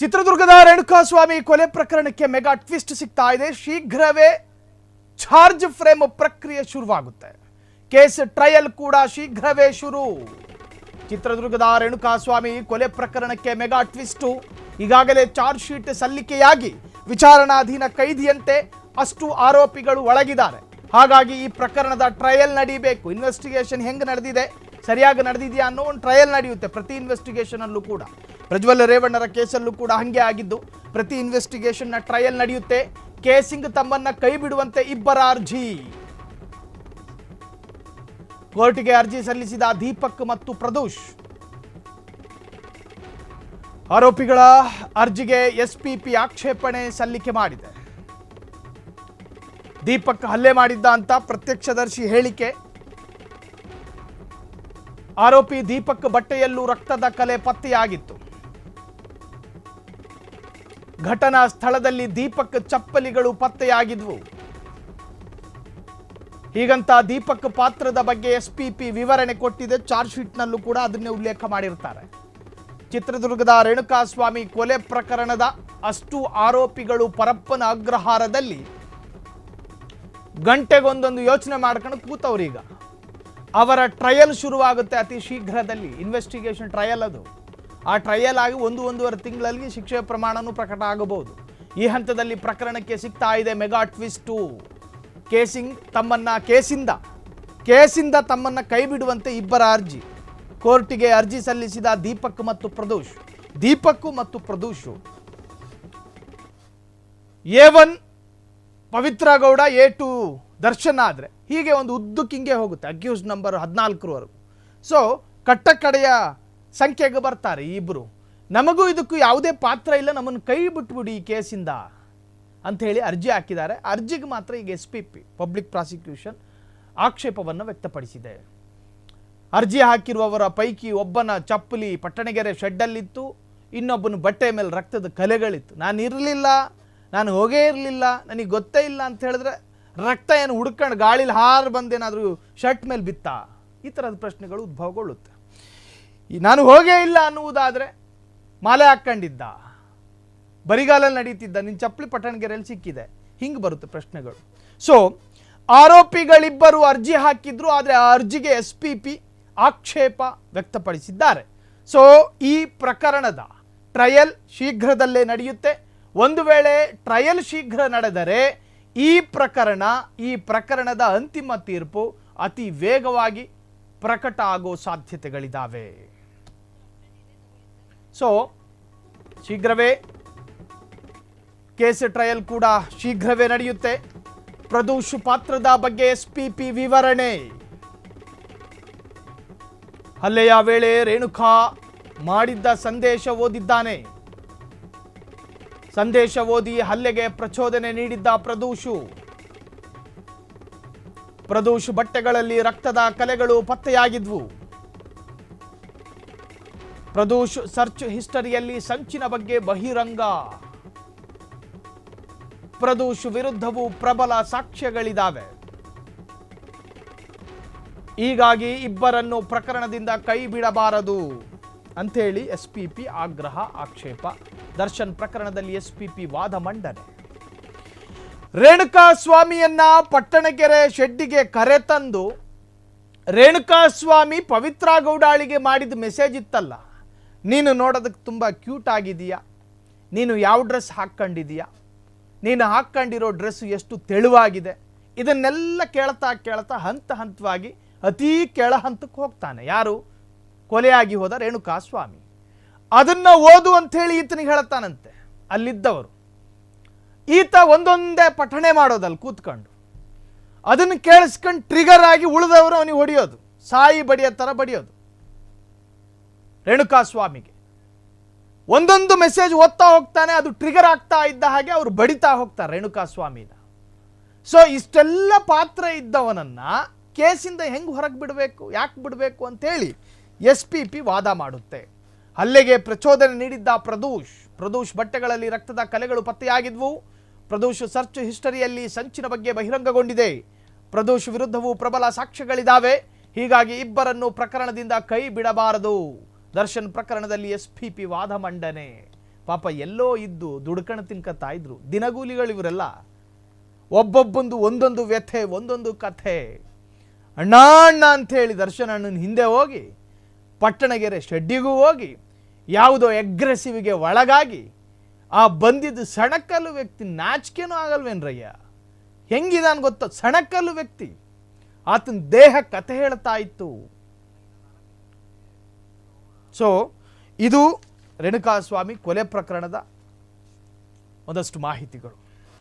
ಚಿತ್ರದುರ್ಗದ ರೇಣುಕಾಸ್ವಾಮಿ ಕೊಲೆ ಪ್ರಕರಣಕ್ಕೆ ಮೆಗಾ ಟ್ವಿಸ್ಟ್ ಸಿಗ್ತಾ ಇದೆ. ಶೀಘ್ರವೇ ಚಾರ್ಜ್ ಫ್ರೇಮ್ ಪ್ರಕ್ರಿಯೆ ಶುರುವಾಗುತ್ತೆ. ಕೇಸ್ ಟ್ರಯಲ್ ಕೂಡ ಶೀಘ್ರವೇ ಶುರು. ಚಿತ್ರದುರ್ಗದ ರೇಣುಕಾಸ್ವಾಮಿ ಕೊಲೆ ಪ್ರಕರಣಕ್ಕೆ ಮೆಗಾ ಟ್ವಿಸ್ಟ್. ಈಗಾಗಲೇ ಚಾರ್ಜ್ ಶೀಟ್ ಸಲ್ಲಿಕೆಯಾಗಿ ವಿಚಾರಣಾಧೀನ ಕೈದಿಯಂತೆ ಅಷ್ಟು ಆರೋಪಿಗಳು ಒಳಗಿದ್ದಾರೆ. ಹಾಗಾಗಿ ಈ ಪ್ರಕರಣದ ಟ್ರಯಲ್ ನಡೀಬೇಕು. ಇನ್ವೆಸ್ಟಿಗೇಷನ್ ಹೆಂಗೆ ನಡೆದಿದೆ, ಸರಿಯಾಗಿ ನಡೆದಿದೆಯಾ ಅನ್ನೋ ಒಂದು ಟ್ರಯಲ್ ನಡೆಯುತ್ತೆ ಪ್ರತಿ ಇನ್ವೆಸ್ಟಿಗೇಷನ್ ಅಲ್ಲೂ ಕೂಡ. ಪ್ರಜ್ವಲ್ ರೇವಣ್ಣರ ಕೇಸಲ್ಲೂ ಕೂಡ ಹಂಗೆ ಆಗಿದ್ದು. ಪ್ರತಿ ಇನ್ವೆಸ್ಟಿಗೇಷನ್ ನ ಟ್ರಯಲ್ ನಡೆಯುತ್ತೆ. ಕೇಸಿಂಗ್ ತಮ್ಮನ್ನ ಕೈ ಬಿಡುವಂತೆ ಇಬ್ಬರ ಅರ್ಜಿ. ಕೋರ್ಟ್ಗೆ ಅರ್ಜಿ ಸಲ್ಲಿಸಿದ ದೀಪಕ್ ಮತ್ತು ಪ್ರದೋಷ್. ಆರೋಪಿಗಳ ಅರ್ಜಿಗೆ ಎಸ್ಪಿಪಿ ಆಕ್ಷೇಪಣೆ ಸಲ್ಲಿಕೆ ಮಾಡಿದೆ. ದೀಪಕ್ ಹಲ್ಲೆ ಮಾಡಿದ್ದ ಅಂತ ಪ್ರತ್ಯಕ್ಷದರ್ಶಿ ಹೇಳಿಕೆ. ಆರೋಪಿ ದೀಪಕ್ ಬಟ್ಟೆಯಲ್ಲೂ ರಕ್ತದ ಕಲೆ ಪತ್ತೆಯಾಗಿತ್ತು. ಘಟನಾ ಸ್ಥಳದಲ್ಲಿ ದೀಪಕ್ ಚಪ್ಪಲಿಗಳು ಪತ್ತೆಯಾಗಿದ್ವು. ಹೀಗಂತ ದೀಪಕ್ ಪಾತ್ರದ ಬಗ್ಗೆ ಎಸ್ಪಿಪಿ ವಿವರಣೆ ಕೊಟ್ಟಿದೆ. ಚಾರ್ಜ್ ಶೀಟ್ನಲ್ಲೂ ಕೂಡ ಅದನ್ನೇ ಉಲ್ಲೇಖ ಮಾಡಿರ್ತಾರೆ. ಚಿತ್ರದುರ್ಗದ ರೇಣುಕಾಸ್ವಾಮಿ ಕೊಲೆ ಪ್ರಕರಣದ ಅಷ್ಟು ಆರೋಪಿಗಳು ಪರಪ್ಪನ ಅಗ್ರಹಾರದಲ್ಲಿ ಗಂಟೆಗೊಂದೊಂದು ಯೋಚನೆ ಮಾಡ್ಕೊಂಡು ಕೂತವ್ರೀಗ. ಅವರ ಟ್ರಯಲ್ ಶುರುವಾಗುತ್ತೆ ಅತಿ ಶೀಘ್ರದಲ್ಲಿ. ಇನ್ವೆಸ್ಟಿಗೇಷನ್ ಟ್ರಯಲ್ ಅದು. ಆ ಟ್ರಯಲ್ ಆಗಿ 1-1.5 ತಿಂಗಳಲ್ಲಿ ಶಿಕ್ಷೆ ಪ್ರಮಾಣನೂ ಪ್ರಕಟ ಆಗಬಹುದು. ಈ ಹಂತದಲ್ಲಿ ಪ್ರಕರಣಕ್ಕೆ ಸಿಗ್ತಾ ಇದೆ ಮೆಗಾ ಟ್ವಿಸ್ಟು. ಕೇಸಿಂದ ತಮ್ಮನ್ನ ಕೈ ಬಿಡುವಂತೆ ಇಬ್ಬರ ಅರ್ಜಿ. ಕೋರ್ಟಿಗೆ ಅರ್ಜಿ ಸಲ್ಲಿಸಿದ ದೀಪಕ್ ಮತ್ತು ಪ್ರದೋಷ್. ದೀಪಕ್ ಮತ್ತು ಪ್ರದೋಷ್ A1 ಪವಿತ್ರ ಗೌಡ, A2 ದರ್ಶನ್ ಆದ್ರೆ ಹೀಗೆ ಒಂದು ಉದ್ದಕ್ಕಿಂಗೆ ಹೋಗುತ್ತೆ ಅಕ್ಯೂಸ್ ನಂಬರ್ 14ರವರೆಗೂ. ಸೊ ಕಟ್ಟಕಡೆಯ ಸಂಖ್ಯೆಗೆ ಬರ್ತಾರೆ ಈ ಇಬ್ಬರು. ನಮಗೂ ಇದಕ್ಕೂ ಯಾವುದೇ ಪಾತ್ರ ಇಲ್ಲ, ನಮ್ಮನ್ನು ಕೈ ಬಿಟ್ಬಿಡಿ ಈ ಕೇಸಿಂದ ಅಂತ ಹೇಳಿ ಅರ್ಜಿ ಹಾಕಿದ್ದಾರೆ. ಅರ್ಜಿಗೆ ಮಾತ್ರ ಈಗ ಎಸ್ಪಿಪಿ ಪಬ್ಲಿಕ್ ಪ್ರಾಸಿಕ್ಯೂಷನ್ ಆಕ್ಷೇಪವನ್ನು ವ್ಯಕ್ತಪಡಿಸಿದೆ. ಅರ್ಜಿ ಹಾಕಿರುವವರ ಪೈಕಿ ಒಬ್ಬನ ಚಪ್ಪಲಿ ಪಟ್ಟಣಗೆರೆ ಶೆಡ್ಡಲ್ಲಿತ್ತು, ಇನ್ನೊಬ್ಬನ ಬಟ್ಟೆ ಮೇಲೆ ರಕ್ತದ ಕಲೆಗಳಿತ್ತು. ನಾನು ಇರಲಿಲ್ಲ, ನಾನು ಹೋಗೇ ಇರಲಿಲ್ಲ, ನನಗೆ ಗೊತ್ತೇ ಇಲ್ಲ ಅಂತ ಹೇಳಿದ್ರೆ ರಕ್ತ ಏನು ಹುಡ್ಕೊಂಡು ಗಾಳಿಲಿ ಹಾರು ಬಂದೇನಾದರೂ ಶರ್ಟ್ ಮೇಲೆ ಬಿತ್ತಾ? ಈ ಥರದ ಪ್ರಶ್ನೆಗಳು ಉದ್ಭವಗೊಳ್ಳುತ್ತೆ. ನಾನು ಹೋಗೇ ಇಲ್ಲ ಅನ್ನುವುದಾದರೆ ಮಾಲೆ ಹಾಕ್ಕೊಂಡಿದ್ದ, ಬರಿಗಾಲಲ್ಲಿ ನಡೀತಿದ್ದ, ನಿನ್ನ ಚಪ್ಪಲಿ ಪಟ್ಟಣಗೆರೆಯಲ್ಲಿ ಸಿಕ್ಕಿದೆ, ಹಿಂಗೆ ಬರುತ್ತೆ ಪ್ರಶ್ನೆಗಳು. ಸೊ ಆರೋಪಿಗಳಿಬ್ಬರು ಅರ್ಜಿ ಹಾಕಿದ್ರು, ಆದರೆ ಆ ಅರ್ಜಿಗೆ ಎಸ್ಪಿಪಿ ಆಕ್ಷೇಪ ವ್ಯಕ್ತಪಡಿಸಿದ್ದಾರೆ. ಸೊ ಈ ಪ್ರಕರಣದ ಟ್ರಯಲ್ ಶೀಘ್ರದಲ್ಲೇ ನಡೆಯುತ್ತೆ. ಒಂದು ವೇಳೆ ಟ್ರಯಲ್ ಶೀಘ್ರ ನಡೆದರೆ ಈ ಪ್ರಕರಣದ ಅಂತಿಮ ತೀರ್ಪು ಅತಿ ವೇಗವಾಗಿ ಪ್ರಕಟ ಆಗೋ ಸಾಧ್ಯತೆಗಳಿದ್ದಾವೆ. ಸೊ ಶೀಘ್ರವೇ ಕೇಸ್ ಟ್ರಯಲ್ ಕೂಡ ಶೀಘ್ರವೇ ನಡೆಯುತ್ತೆ. ಪ್ರದೋಷ್ ಪಾತ್ರದ ಬಗ್ಗೆ ಎಸ್ಪಿಪಿ ವಿವರಣೆ. ಹಲ್ಲೆಯ ವೇಳೆ ರೇಣುಕಾ ಮಾಡಿದ್ದ ಸಂದೇಶ ಓದಿದ್ದಾನೆ. ಸಂದೇಶ ಓದಿ ಹಲ್ಲೆಗೆ ಪ್ರಚೋದನೆ ನೀಡಿದ್ದ ಪ್ರದೋಷ್ ಬಟ್ಟೆಗಳಲ್ಲಿ ರಕ್ತದ ಕಲೆಗಳು ಪತ್ತೆಯಾಗಿದ್ವು. ಪ್ರದೋಷ್ ಸರ್ಚ್ ಹಿಸ್ಟರಿಯಲ್ಲಿ ಸಂಚಿನ ಬಗ್ಗೆ ಬಹಿರಂಗ. ಪ್ರದೋಷ್ ವಿರುದ್ಧವೂ ಪ್ರಬಲ ಸಾಕ್ಷ್ಯಗಳಿದ್ದಾವೆ. ಹೀಗಾಗಿ ಇಬ್ಬರನ್ನು ಪ್ರಕರಣದಿಂದ ಕೈ ಬಿಡಬಾರದು ಅಂಥೇಳಿ ಎಸ್ಪಿಪಿ ಆಗ್ರಹ ಆಕ್ಷೇಪ. ದರ್ಶನ್ ಪ್ರಕರಣದಲ್ಲಿ ಎಸ್ಪಿಪಿ ವಾದ ಮಂಡನೆ. ರೇಣುಕಾಸ್ವಾಮಿಯನ್ನ ಪಟ್ಟಣಗೆರೆ ಶೆಡ್ಡಿಗೆ ಕರೆತಂದು ರೇಣುಕಾಸ್ವಾಮಿ ಪವಿತ್ರ ಗೌಡಾಳಿಗೆ ಮಾಡಿದ ಮೆಸೇಜ್ ಇತ್ತಲ್ಲ, ನೀನು ನೋಡೋದಕ್ಕೆ ತುಂಬ ಕ್ಯೂಟ್ ಆಗಿದೆಯಾ, ನೀನು ಯಾವ ಡ್ರೆಸ್ ಹಾಕ್ಕೊಂಡಿದೀಯಾ, ನೀನು ಹಾಕ್ಕೊಂಡಿರೋ ಡ್ರೆಸ್ ಎಷ್ಟು ತೆಳುವಾಗಿದೆ, ಇದನ್ನೆಲ್ಲ ಕೇಳ್ತಾ ಹಂತ ಹಂತವಾಗಿ ಅತೀ ಕೆಳ ಹಂತಕ್ಕೆ ಹೋಗ್ತಾನೆ. ಯಾರು? ಕೊಲೆಯಾಗಿ ಹೋದ ರೇಣುಕಾಸ್ವಾಮಿ. ಅದನ್ನ ಓದು ಅಂಥೇಳಿ ಈತನಿಗೆ ಹೇಳ್ತಾನಂತೆ ಅಲ್ಲಿದ್ದವರು. ಈತ ಒಂದೊಂದೇ ಪಠಣೆ ಮಾಡೋದಲ್ಲಿ ಕೂತ್ಕೊಂಡು ಅದನ್ನು ಕೇಳಿಸ್ಕೊಂಡು ಟ್ರಿಗರ್ ಆಗಿ ಉಳಿದವರು ಅವನಿಗೆ ಹೊಡೆಯೋದು, ಸಾಯಿ ಬಡಿಯೋ ಥರ ಬಡಿಯೋದು. ರೇಣುಕಾಸ್ವಾಮಿಗೆ ಒಂದೊಂದು ಮೆಸೇಜ್ ಓದ್ತಾ ಹೋಗ್ತಾನೆ, ಅದು ಟ್ರಿಗರ್ ಆಗ್ತಾ ಇದ್ದ ಹಾಗೆ ಅವರು ಬಡಿತಾ ಹೋಗ್ತಾರೆ ರೇಣುಕಾಸ್ವಾಮಿನ. ಸೊ ಇಷ್ಟೆಲ್ಲ ಪಾತ್ರ ಇದ್ದವನನ್ನ ಕೇಸಿಂದ ಹೆಂಗೆ ಹೊರಗೆ ಬಿಡಬೇಕು, ಯಾಕೆ ಬಿಡಬೇಕು ಅಂತೇಳಿ ಎಸ್ಪಿಪಿ ವಾದ ಮಾಡುತ್ತೆ. ಹಲ್ಲೆಗೆ ಪ್ರಚೋದನೆ ನೀಡಿದ್ದ ಪ್ರದೋಷ್ ಬಟ್ಟೆಗಳಲ್ಲಿ ರಕ್ತದ ಕಲೆಗಳು ಪತ್ತೆಯಾಗಿದ್ವು. ಪ್ರದೋಷ್ ಸರ್ಚ್ ಹಿಸ್ಟರಿಯಲ್ಲಿ ಸಂಚಿನ ಬಗ್ಗೆ ಬಹಿರಂಗಗೊಂಡಿದೆ. ಪ್ರದೋಷ್ ವಿರುದ್ಧವೂ ಪ್ರಬಲ ಸಾಕ್ಷ್ಯಗಳಿದ್ದಾವೆ. ಹೀಗಾಗಿ ಇಬ್ಬರನ್ನು ಪ್ರಕರಣದಿಂದ ಕೈ ಬಿಡಬಾರದು. ದರ್ಶನ್ ಪ್ರಕರಣದಲ್ಲಿ ಎಸ್ಪಿಪಿ ವಾದ ಮಂಡನೆ. ಪಾಪ ಎಲ್ಲೋ ಇದ್ದು ದುಡ್ಕಣ ತಿನ್ಕತ್ತಾ ಇದ್ರು. ದಿನಗೂಲಿಗಳು ಇವರೆಲ್ಲ. ಒಬ್ಬೊಬ್ಬಂದು ಒಂದೊಂದು ವ್ಯಥೆ, ಒಂದೊಂದು ಕಥೆ. ಅಣ್ಣ ಅಣ್ಣ ಅಂಥೇಳಿ ದರ್ಶನ್ ಅಣ್ಣನ ಹಿಂದೆ ಹೋಗಿ ಪಟ್ಟಣಗೆರೆ ಶೆಡ್ಡಿಗೂ ಹೋಗಿ ಯಾವುದೋ ಎಗ್ರೆಸಿವ್ಗೆ ಒಳಗಾಗಿ ಆ ಬಂದಿದ್ದು ಸಣಕಲ್ಲು ವ್ಯಕ್ತಿ ನಾಚಿಕೆನೂ ಆಗಲ್ವೇನ್ರಯ್ಯ? ಹೆಂಗಿದಾನ್ ಗೊತ್ತ? ಸಣಕಲ್ಲು ವ್ಯಕ್ತಿ. ಆತನ ದೇಹ ಕಥೆ ಹೇಳ್ತಾ ಇತ್ತು. ಸೊ ಇದು ರೇಣುಕಾಸ್ವಾಮಿ ಕೊಲೆ ಪ್ರಕರಣದ ಒಂದಷ್ಟು ಮಾಹಿತಿಗಳು.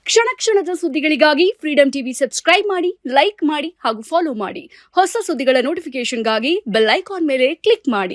ಕ್ಷಣ ಕ್ಷಣದ ಸುದ್ದಿಗಳಿಗಾಗಿ ಫ್ರೀಡಂ ಟಿವಿ ಸಬ್ಸ್ಕ್ರೈಬ್ ಮಾಡಿ, ಲೈಕ್ ಮಾಡಿ ಹಾಗೂ ಫಾಲೋ ಮಾಡಿ. ಹೊಸ ಸುದ್ದಿಗಳ ನೋಟಿಫಿಕೇಶನ್ಗಾಗಿ ಬೆಲ್ ಐಕಾನ್ ಮೇಲೆ ಕ್ಲಿಕ್ ಮಾಡಿ.